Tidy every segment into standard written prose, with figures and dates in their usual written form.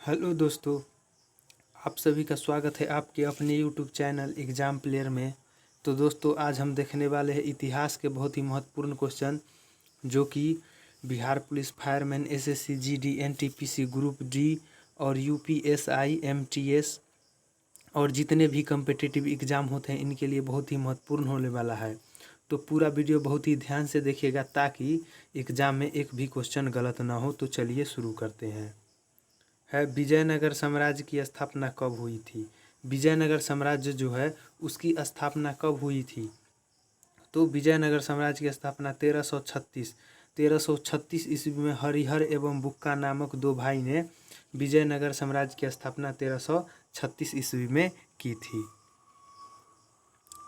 Hello दोस्तों, आप सभी का स्वागत है आपके अपने यूट्यूब चैनल एग्ज़ाम प्लेयर में। तो दोस्तों, आज हम देखने वाले हैं इतिहास के बहुत ही महत्वपूर्ण क्वेश्चन, जो कि Bihar police fireman, SSC GD, NTPC group D और यूपीएसआई, एमटीएस और जितने भी कम्पिटिटिव एग्ज़ाम होते हैं इनके लिए बहुत ही महत्वपूर्ण होने वाला है। तो पूरा वीडियो बहुत ही ध्यान से देखिएगा ताकि एग्ज़ाम में एक भी क्वेश्चन गलत ना हो। तो चलिए शुरू करते हैं। विजयनगर साम्राज्य की स्थापना कब हुई थी? विजयनगर साम्राज्य जो है उसकी स्थापना कब हुई थी? तो विजयनगर साम्राज्य की स्थापना 1336 ईस्वी में हरिहर एवं बुक्का नामक दो भाई ने विजयनगर साम्राज्य की स्थापना 1336 ईस्वी में की थी।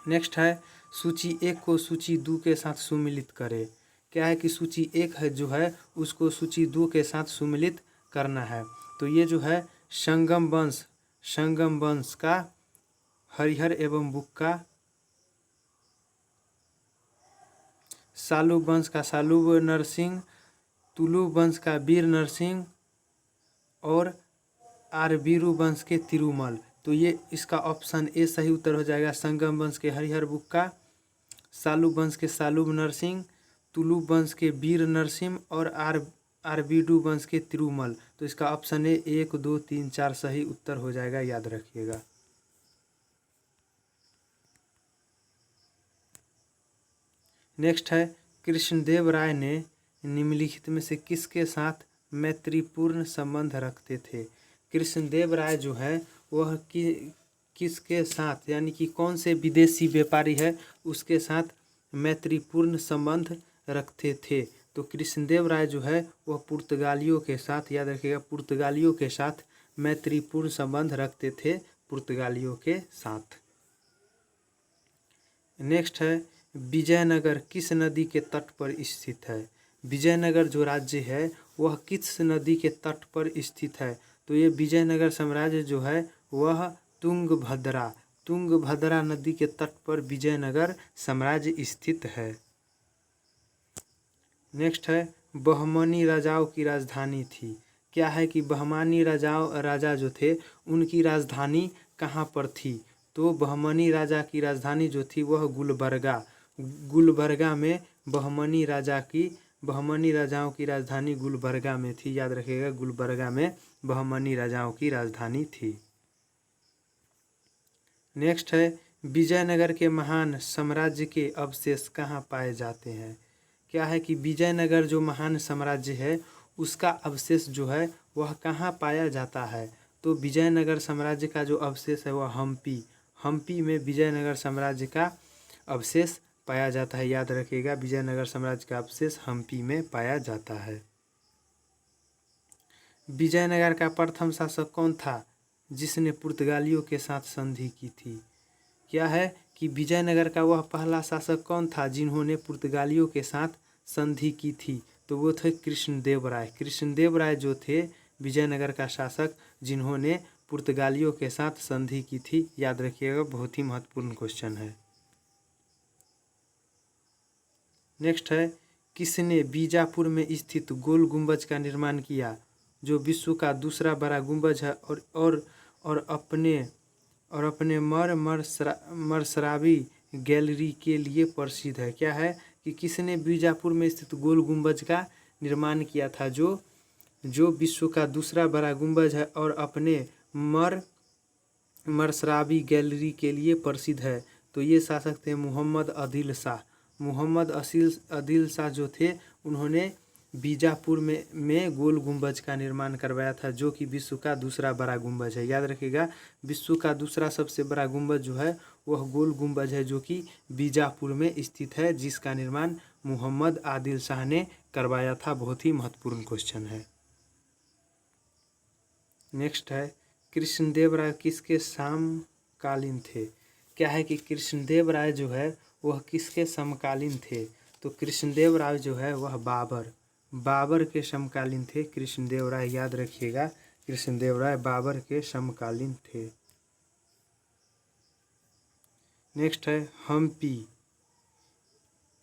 नेक्स्ट है, सूची 1 को सूची 2 के साथ सुमिलित करें। क्या है कि सूची 1 है जो है उसको सूची 2 के साथ सुमिलित करना है। तो ये जो है संगम वंश का हरिहर एवं बुक्का, सालुब वंश का सालुब नरसिंह, तुलुब वंश का वीर नरसिंह और आरबीरू वंश के तिरुमल। तो ये इसका ऑप्शन ए सही उत्तर हो जाएगा। संगम वंश के हरिहर बुक्का, सालुब वंश के सालुब नरसिंह, तुलुब वंश के वीर नरसिंह और आरबीडू वंश के तिरुमल। तो इसका ऑप्शन ए 1, 2, 3, 4 सही उत्तर हो जाएगा, याद रखिएगा। नेक्स्ट है, कृष्णदेव राय ने निम्नलिखित में से किसके साथ मैत्रीपूर्ण संबंध रखते थे? कृष्णदेव राय जो है वह किसके साथ, यानी कि कौन से विदेशी व्यापारी है उसके साथ मैत्रीपूर्ण संबंध रखते थे? तो कृष्णदेव राय जो है वह पुर्तगालियों के साथ, याद रखिएगा, पुर्तगालियों के साथ मैत्रीपूर्ण संबंध रखते थे, पुर्तगालियों के साथ। नेक्स्ट है, विजयनगर किस नदी के तट पर स्थित है? विजयनगर जो राज्य है वह किस नदी के तट पर स्थित है? तो ये विजयनगर साम्राज्य जो है वह तुंगभद्रा नदी के तट पर विजयनगर साम्राज्य स्थित है। नेक्स्ट है, बहमनी राजाओं की राजधानी थी। क्या है कि बहमानी राजा जो थे उनकी राजधानी कहाँ पर थी? तो बहमनी राजा की राजधानी जो थी वह गुलबर्गा में बहमनी राजाओं की राजधानी गुलबर्गा में थी, याद रखिएगा, गुलबर्गा में बहमनी राजाओं की राजधानी थी। नेक्स्ट है, विजयनगर के महान साम्राज्य के अवशेष कहाँ पाए जाते हैं? क्या है कि विजयनगर जो महान साम्राज्य है उसका अवशेष जो है वह कहाँ पाया जाता है? तो विजयनगर साम्राज्य का जो अवशेष है वह हम्पी में विजयनगर साम्राज्य का अवशेष पाया जाता है, याद रखिएगा, विजयनगर साम्राज्य का अवशेष हम्पी में पाया जाता है। विजयनगर का प्रथम शासक कौन था जिसने पुर्तगालियों के साथ संधि की थी? क्या है कि विजयनगर का वह पहला शासक कौन था जिन्होंने पुर्तगालियों के साथ संधि की थी? तो वो थे कृष्णदेव राय जो थे विजयनगर का शासक जिन्होंने पुर्तगालियों के साथ संधि की थी, याद रखिएगा, बहुत ही महत्वपूर्ण क्वेश्चन है। नेक्स्ट है, किसने बीजापुर में स्थित गोल गुंबज का निर्माण किया जो विश्व का दूसरा बड़ा गुंबज है और अपने मरसरावी गैलरी के लिए प्रसिद्ध है? क्या है कि किसने बीजापुर में स्थित गोल गुंबज का निर्माण किया था जो विश्व का दूसरा बड़ा गुंबज है और अपने मरसरावी गैलरी के लिए प्रसिद्ध है? तो ये शासक थे मोहम्मद आदिल शाह जो थे उन्होंने बीजापुर में गोल गुंबज का निर्माण करवाया था, जो कि विश्व का दूसरा बड़ा गुंबज है। याद रखिएगा, विश्व का दूसरा सबसे बड़ा गुंबज जो है वह गोल गुंबज है, जो कि बीजापुर में स्थित है, जिसका निर्माण मोहम्मद आदिल शाह ने करवाया था। बहुत ही महत्वपूर्ण क्वेश्चन है। नेक्स्ट है, कृष्णदेव राय किसके समकालीन थे? क्या है कि कृष्णदेव राय जो है वह किसके समकालीन थे? तो कृष्णदेव राय जो है वह बाबर के समकालीन थे। कृष्णदेव राय, याद रखिएगा, कृष्णदेव राय बाबर के समकालीन थे। नेक्स्ट है, हम्पी,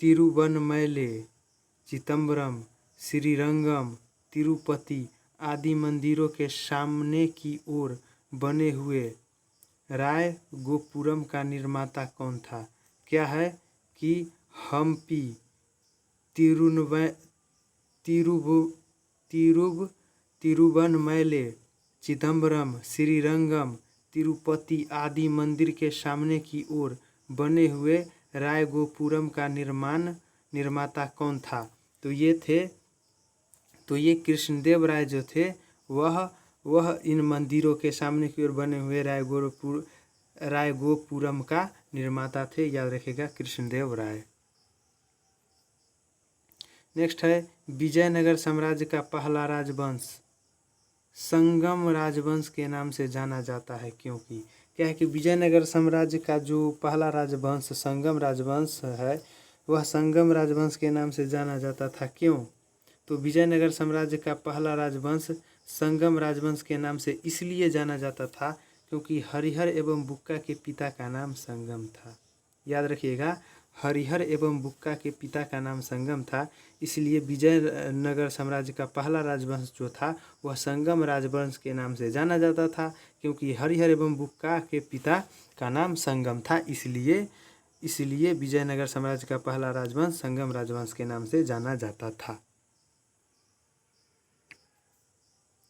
तिरुवनमैले, चिदम्बरम, श्रीरंगम, तिरुपति आदि मंदिरों के सामने की ओर बने हुए राय गोपुरम का निर्माता कौन था? क्या है कि हम्पी, तिरुवनमैले, चिदम्बरम, श्रीरंगम, तिरुपति आदि मंदिर के सामने की ओर बने हुए रायगोपुरम का निर्माता कौन था? तो ये कृष्णदेव राय जो थे वह इन मंदिरों के सामने की ओर बने हुए रायगोपुरम का निर्माता थे। याद रखिएगा, कृष्णदेव राय। नेक्स्ट है विजयनगर साम्राज्य का पहला राजवंश संगम राजवंश के नाम से जाना जाता है, क्योंकि क्या है कि विजयनगर साम्राज्य का जो पहला राजवंश संगम राजवंश है वह संगम राजवंश के नाम से जाना जाता था। क्यों? तो विजयनगर साम्राज्य का पहला राजवंश संगम राजवंश के नाम से इसलिए जाना जाता था क्योंकि हरिहर एवं बुक्का के पिता का नाम संगम था। याद रखिएगा, हरिहर एवं बुक्का के पिता का नाम संगम था, इसलिए विजयनगर साम्राज्य का पहला राजवंश जो था वह संगम राजवंश के नाम से जाना जाता था, क्योंकि हरिहर एवं बुक्का के पिता का नाम संगम था। इसलिए विजयनगर साम्राज्य का पहला राजवंश संगम राजवंश के नाम से जाना जाता था।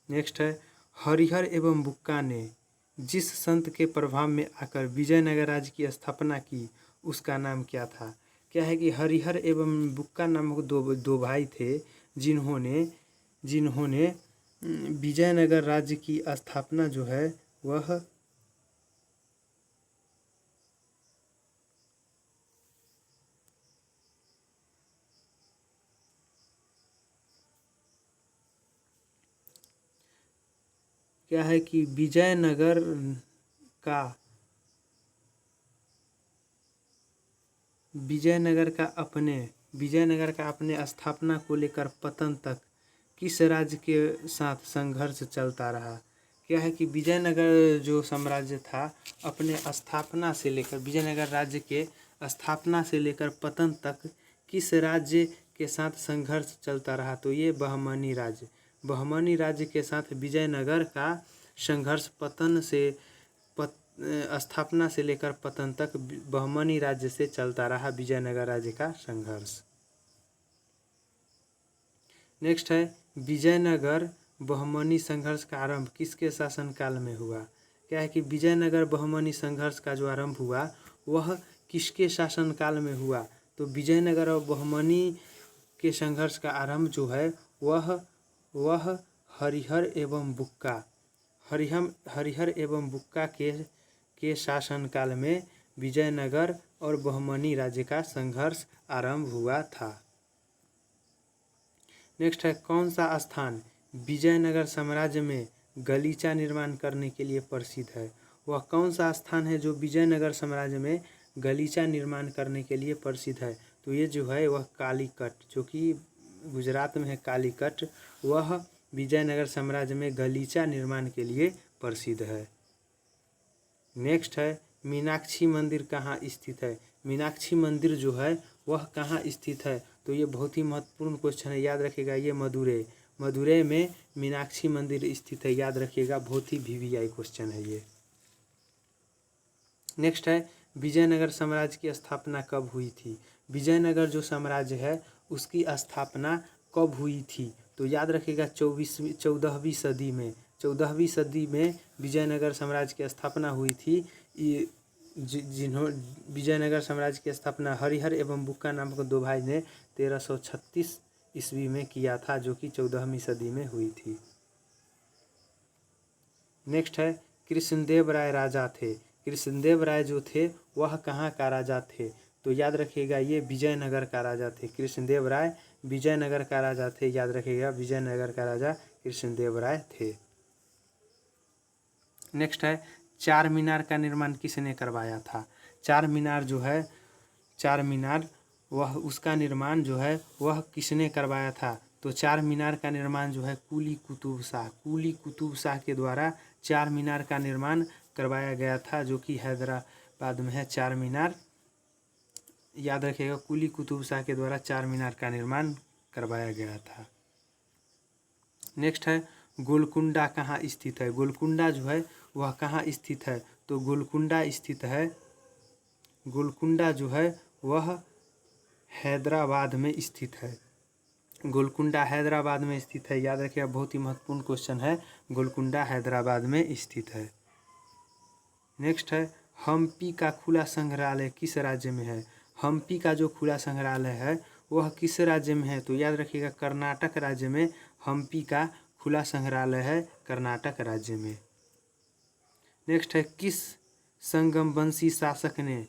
नेक्स्ट है हरिहर एवं बुक्का ने जिस संत के प्रभाव में आकर विजयनगर राज्य की स्थापना की उसका नाम क्या था? क्या है कि हरिहर एवं बुक्का नामक दो भाई थे जिन्होंने विजयनगर राज्य की स्थापना जो है वह क्या है कि विजयनगर का अपने स्थापना को लेकर पतन तक किस राज्य के साथ संघर्ष चलता रहा? क्या है कि विजयनगर जो साम्राज्य था अपने स्थापना से लेकर विजयनगर राज्य के स्थापना से लेकर पतन तक किस राज्य के साथ संघर्ष चलता रहा? तो ये बहमनी राज्य के साथ विजयनगर का संघर्ष स्थापना से लेकर पतन तक बहमनी राज्य से चलता रहा विजयनगर राज्य का संघर्ष। नेक्स्ट है विजयनगर बहमनी संघर्ष का आरंभ किसके शासनकाल में हुआ? क्या है कि विजयनगर बहमनी संघर्ष का जो आरंभ हुआ वह किसके शासनकाल में हुआ? तो विजयनगर और बहमनी के संघर्ष का आरंभ जो है वह हरिहर एवं बुक्का के शासनकाल में विजयनगर और बहमनी राज्य का संघर्ष आरंभ हुआ था। नेक्स्ट है कौन सा स्थान विजयनगर साम्राज्य में गलीचा निर्माण करने के लिए प्रसिद्ध है? वह कौन सा स्थान है जो विजयनगर साम्राज्य में गलीचा निर्माण करने के लिए प्रसिद्ध है? तो ये जो है वह कालीकट, जो कि गुजरात में है कालीकट, वह विजयनगर साम्राज्य में गलीचा निर्माण के लिए प्रसिद्ध है। नेक्स्ट है मीनाक्षी मंदिर कहाँ स्थित है? मीनाक्षी मंदिर जो है वह कहाँ स्थित है? तो ये बहुत ही महत्वपूर्ण क्वेश्चन है, याद रखिएगा। ये मदुरै में मीनाक्षी मंदिर स्थित है, याद रखिएगा, बहुत ही VVI क्वेश्चन है ये। नेक्स्ट है विजयनगर साम्राज्य की स्थापना कब हुई थी? विजयनगर जो साम्राज्य है उसकी स्थापना कब हुई थी? तो याद रखिएगा 14वीं सदी में विजयनगर साम्राज्य की स्थापना हुई थी। विजयनगर साम्राज्य की स्थापना हरिहर एवं बुक्का नामक दो भाई ने 1336 ईस्वी में किया था, जो कि 14वीं सदी में हुई थी। नेक्स्ट है कृष्णदेव राय राजा थे। कृष्णदेव राय जो थे वह कहाँ का राजा थे? तो याद रखिएगा ये विजयनगर का राजा थे। कृष्णदेव राय विजयनगर का राजा थे, याद रखिएगा, विजयनगर का राजा कृष्णदेव राय थे। नेक्स्ट है चार मीनार का निर्माण किसने करवाया था? चार मीनार वह उसका निर्माण जो है वह किसने करवाया था? तो चार मीनार का निर्माण जो है कुली कुतुब शाह के द्वारा चार मीनार का निर्माण करवाया गया था, जो कि हैदराबाद में है चार मीनार। याद रखिएगा, कुली कुतुब शाह के द्वारा चार मीनार का निर्माण करवाया गया था। नेक्स्ट है गोलकुंडा कहाँ स्थित है? गोलकुंडा जो है वह कहाँ स्थित है? तो गोलकुंडा स्थित है, गोलकुंडा जो है वह हैदराबाद में स्थित है। गोलकुंडा हैदराबाद में स्थित है, याद रखिएगा, बहुत ही महत्वपूर्ण क्वेश्चन है। गोलकुंडा हैदराबाद में स्थित है। नेक्स्ट है, हम्पी का खुला संग्रहालय किस राज्य में है? हम्पी का जो खुला संग्रहालय है वह किस राज्य में है? तो याद रखिएगा, कर्नाटक राज्य में हम्पी का खुला संग्रहालय है, कर्नाटक राज्य में। नेक्स्ट है, किस संगमवंशी शासक ने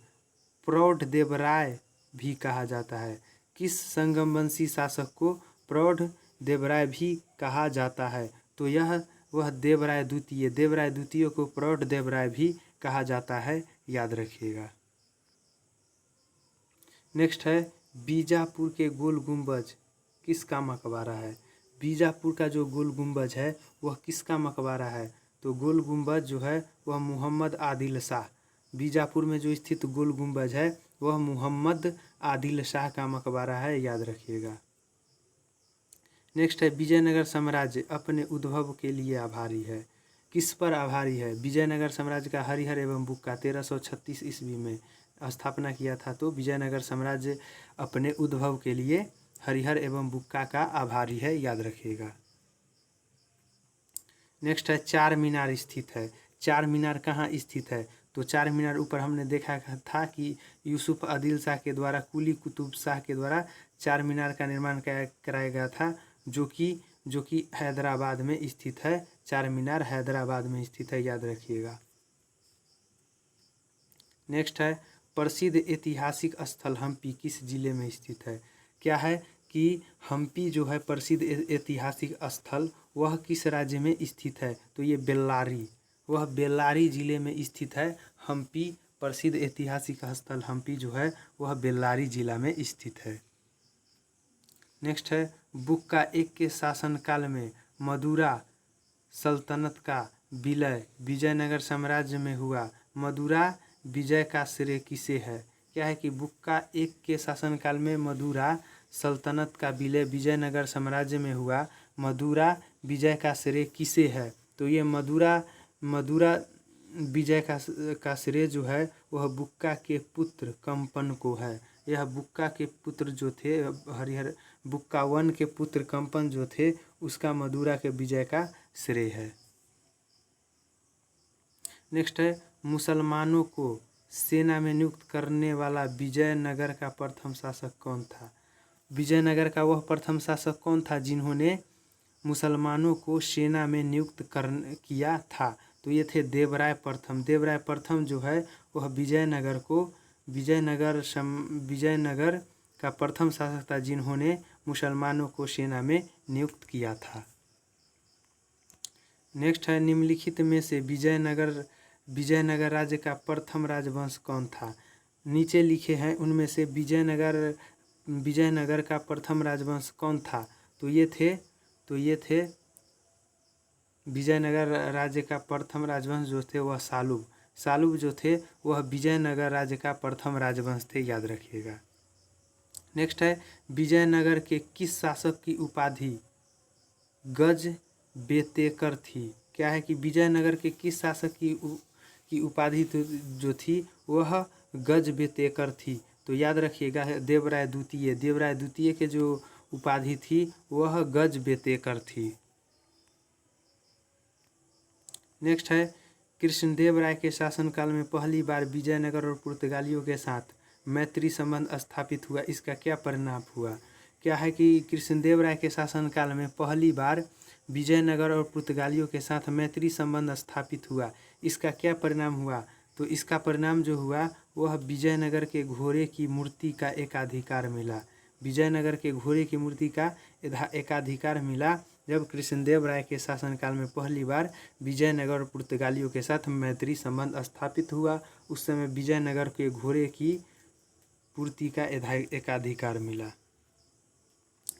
प्रौढ़ देवराय भी कहा जाता है? किस संगमवंशी शासक को प्रौढ़ देवराय भी कहा जाता है? तो यह वह देवराय द्वितीय, देवराय द्वितीय को प्रौढ़ देवराय भी कहा जाता है, याद रखिएगा। नेक्स्ट है, बीजापुर के गोल गुंबज किसका मकबरा है? बीजापुर का जो गोल गुंबज है वह किसका मकबरा है? तो गोल गुंबज जो है वह मोहम्मद आदिल शाह, बीजापुर में जो स्थित गोल गुंबज है वह मोहम्मद आदिल शाह का मकबरा है, याद रखिएगा। नेक्स्ट है, विजयनगर साम्राज्य अपने उद्भव के लिए आभारी है। किस पर आभारी है? विजयनगर साम्राज्य का हरिहर एवं बुक्का 1336 ईस्वी में स्थापना किया था। तो विजयनगर साम्राज्य अपने उद्भव के लिए हरिहर एवं बुक्का का आभारी है, याद रखिएगा। नेक्स्ट है, चार मीनार स्थित है। चार मीनार कहाँ स्थित है? तो चार मीनार ऊपर हमने देखा था कि यूसुफ आदिल शाह के द्वारा, कुली कुतुब शाह के द्वारा चार मीनार का निर्माण कराया गया था, जो कि हैदराबाद में स्थित है। चार मीनार हैदराबाद में स्थित है, याद रखिएगा। नेक्स्ट है, प्रसिद्ध ऐतिहासिक स्थल हम्पी किस जिले में स्थित है? क्या है कि हम्पी जो है प्रसिद्ध ऐतिहासिक स्थल वह किस राज्य में स्थित है? तो ये बेल्लारी, वह बेल्लारी जिले में स्थित है। हम्पी प्रसिद्ध ऐतिहासिक स्थल हम्पी जो है वह बेल्लारी जिला में स्थित है। नेक्स्ट है, बुक्का एक के शासनकाल में मदुरा सल्तनत का विलय विजयनगर साम्राज्य में हुआ। मदुरा विजय का श्रेय किसे है? क्या है कि बुक्का एक के शासनकाल में मदुरा सल्तनत का विलय विजयनगर साम्राज्य में हुआ। मदुरा विजय का श्रेय किसे है? तो ये मदुरा विजय का श्रेय जो है वह बुक्का के पुत्र कंपन को है। यह बुक्का के पुत्र जो थे, हरिहर बुक्का वन के पुत्र कंपन जो थे, उसका मदुरा के विजय का श्रेय है। नेक्स्ट है, मुसलमानों को सेना में नियुक्त करने वाला विजयनगर का प्रथम शासक कौन था? विजयनगर का वह प्रथम शासक कौन था जिन्होंने मुसलमानों को सेना में नियुक्त किया था? तो ये थे देवराय प्रथम। देवराय प्रथम जो है वह विजयनगर का प्रथम शासक था जिन्होंने मुसलमानों को सेना में नियुक्त किया था। नेक्स्ट है, निम्नलिखित में से विजयनगर राज्य का प्रथम राजवंश कौन था? नीचे लिखे हैं उनमें से विजयनगर का प्रथम राजवंश कौन था? तो ये थे विजयनगर राज्य का प्रथम राजवंश जो थे वह सालुब जो थे वह विजयनगर राज्य का प्रथम राजवंश थे, याद रखिएगा। नेक्स्ट है, विजयनगर के किस शासक की उपाधि गज बेतेकर थी? क्या है कि विजयनगर के किस शासक की उपाधि जो थी वह गज बेतेकर थी? तो याद रखिएगा, देवराय द्वितीय के जो उपाधि थी वह गज बेतेकर थी। नेक्स्ट है, कृष्णदेव राय के शासनकाल में पहली बार विजयनगर और पुर्तगालियों के साथ मैत्री संबंध स्थापित हुआ, इसका क्या परिणाम हुआ? क्या है कि कृष्णदेव राय के शासनकाल में पहली बार विजयनगर और पुर्तगालियों के साथ मैत्री संबंध स्थापित हुआ, इसका क्या परिणाम हुआ? तो इसका परिणाम जो हुआ वह विजयनगर के घोड़े की मूर्ति का एकाधिकार मिला। विजयनगर के घोड़े की मूर्ति का एकाधिकार मिला जब कृष्णदेव राय के शासनकाल में पहली बार विजयनगर और पुर्तगालियों के साथ मैत्री संबंध स्थापित हुआ। उस समय विजयनगर के घोड़े की पूर्ति का एकाधिकार मिला।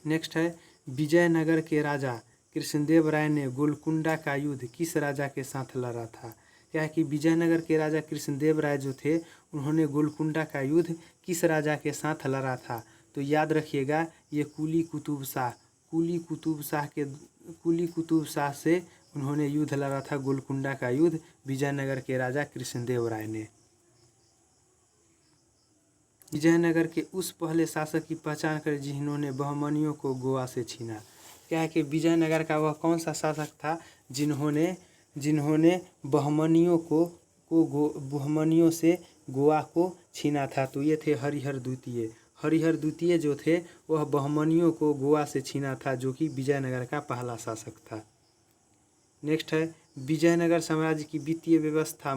नेक्स्ट है, विजयनगर के राजा कृष्णदेव राय ने गोलकुंडा का युद्ध किस राजा के साथ लड़ा था? क्या है कि विजयनगर के राजा कृष्णदेव राय जो थे उन्होंने गोलकुंडा का युद्ध किस राजा के साथ लड़ा था? तो याद रखिएगा, ये कुली कुतुब शाह कुली कुतुब शाह से उन्होंने युद्ध लड़ा था, गोलकुंडा का युद्ध विजयनगर के राजा कृष्णदेव राय ने। विजयनगर के उस पहले शासक की पहचान कर जिन्होंने बहमनियों को गोवा से छीना। क्या है कि विजयनगर का वह कौन सा शासक था जिन्होंने बहमनियों से गोवा को छीना था? तो ये थे हरिहर द्वितीय। हरिहर द्वितीय जो थे वह बहमनियों को गोवा से छीना था, जो कि विजयनगर का पहला शासक था। नेक्स्ट है विजयनगर साम्राज्य की वित्तीय व्यवस्था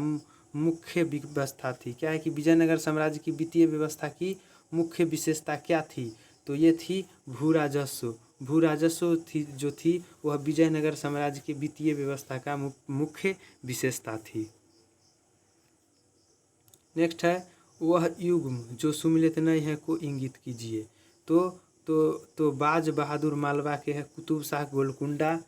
मुख्य व्यवस्था थी। क्या है कि विजयनगर साम्राज्य की वित्तीय व्यवस्था की मुख्य विशेषता क्या थी? तो ये थी भू राजस्व। भू राजस्व जो थी वह विजयनगर साम्राज्य की वित्तीय व्यवस्था का मुख्य विशेषता थी। नेक्स्ट है वह युग्म जो सुमिलित नहीं है को इंगित कीजिए। तो बाज बहादुर मालवा के है, कुतुब शाह गोलकुंडा,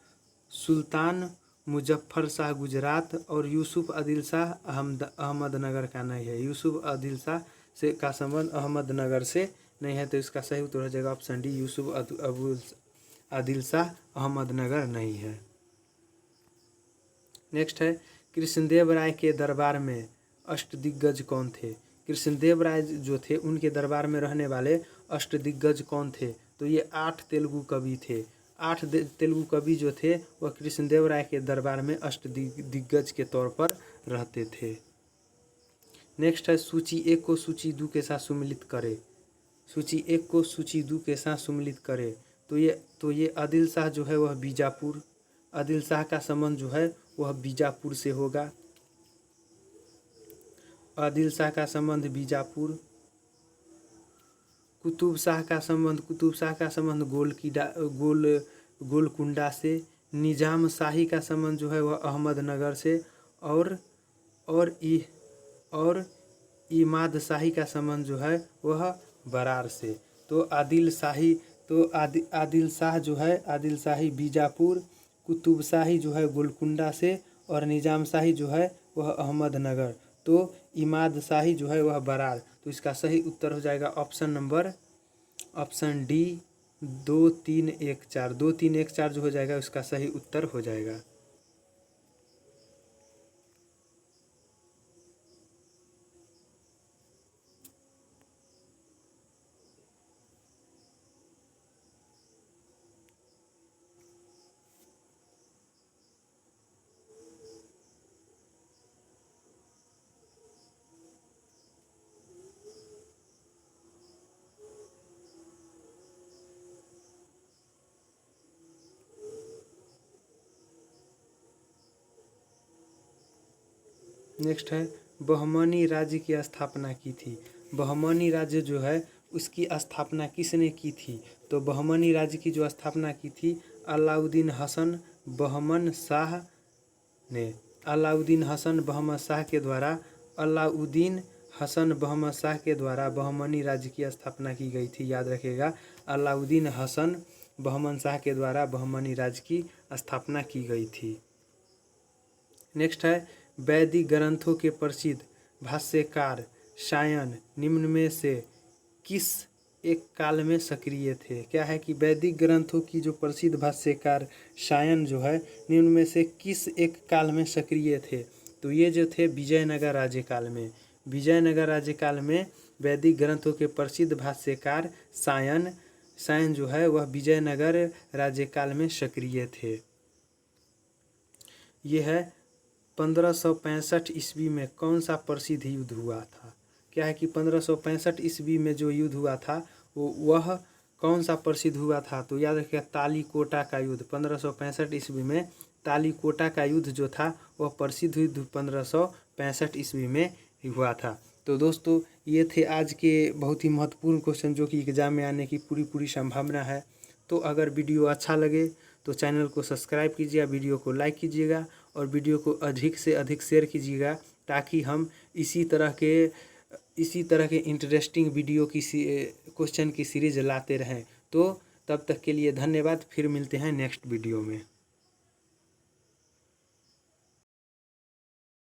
सुल्तान मुजफ्फर शाह गुजरात और यूसुफ आदिल शाह अहमदनगर का नहीं है। यूसुफ आदिल शाह से का संबंध अहमदनगर से नहीं है, तो इसका सही उत्तर हो जाएगा ऑप्शन डी, यूसुफ आदिल शाह अहमदनगर नहीं है। नेक्स्ट है कृष्णदेव राय के दरबार में अष्टदिग्गज कौन थे? कृष्णदेव राय जो थे उनके दरबार में रहने वाले अष्टदिग्गज कौन थे? तो ये 8 तेलुगु कवि थे। 8 तेलुगु कवि जो थे वह कृष्णदेव राय के दरबार में अष्टदिग्गज के तौर पर रहते थे। नेक्स्ट है सूची 1 को सूची 2 के साथ सम्मिलित करें। सूची 1 को सूची 2 के साथ सम्मिलित करें। तो ये आदिल शाह जो है वह बीजापुर, आदिल शाह का संबंध जो है वह बीजापुर से होगा। आदिल शाह का संबंध बीजापुर। कुतुब शाह का संबंध गोलकुंडा से। निजाम शाही का संबंध जो है वह अहमदनगर से। और इमाद शाही का संबंध जो है वह बरार से। तो आदिल शाह जो है आदिल शाही बीजापुर, कुतुब शाही जो है गोलकुंडा से और निजाम शाही जो है वह अहमदनगर। तो इमाद शाही जो है वह बरार। तो इसका सही उत्तर हो जाएगा ऑप्शन डी 2 3 1 4। 2 3 1 4 जो हो जाएगा उसका सही उत्तर हो जाएगा। नेक्स्ट है बहमनी राज्य की स्थापना की थी। बहमनी राज्य जो है उसकी स्थापना किसने की थी? तो बहमनी राज्य की जो स्थापना की थी अलाउद्दीन हसन बहमन शाह ने। अलाउद्दीन हसन बहमन शाह के द्वारा बहमनी राज्य की स्थापना की गई थी। याद रखिएगा, अलाउद्दीन हसन बहमन शाह के द्वारा बहमनी राज्य की स्थापना की गई थी। नेक्स्ट है वैदिक ग्रंथों के प्रसिद्ध भाष्यकार सायन निम्न में से किस एक काल में सक्रिय थे? क्या है कि वैदिक ग्रंथों की जो प्रसिद्ध भाष्यकार सायन जो है निम्न में से किस एक काल में सक्रिय थे? तो ये जो थे विजयनगर राज्यकाल में। विजयनगर राज्यकाल में वैदिक ग्रंथों के प्रसिद्ध भाष्यकार सायन जो है वह विजयनगर राज्यकाल में सक्रिय थे। यह है 1565 ईस्वी में कौन सा प्रसिद्ध युद्ध हुआ था? क्या है कि 1565 ईस्वी में जो युद्ध हुआ था वह कौन सा प्रसिद्ध हुआ था? तो याद रखिएगा तालीकोटा का युद्ध। 1565 ईस्वी में तालीकोटा का युद्ध जो था वह प्रसिद्ध युद्ध 1565 ईस्वी में हुआ था। तो दोस्तों ये थे आज के बहुत ही महत्वपूर्ण क्वेश्चन जो कि एग्जाम में आने की पूरी संभावना है। तो अगर वीडियो अच्छा लगे तो चैनल को सब्सक्राइब कीजिएगा, वीडियो को लाइक कीजिएगा और वीडियो को अधिक से अधिक शेयर कीजिएगा, ताकि हम इसी तरह के इंटरेस्टिंग वीडियो की क्वेश्चन की सीरीज लाते रहें। तो तब तक के लिए धन्यवाद। फिर मिलते हैं नेक्स्ट वीडियो में।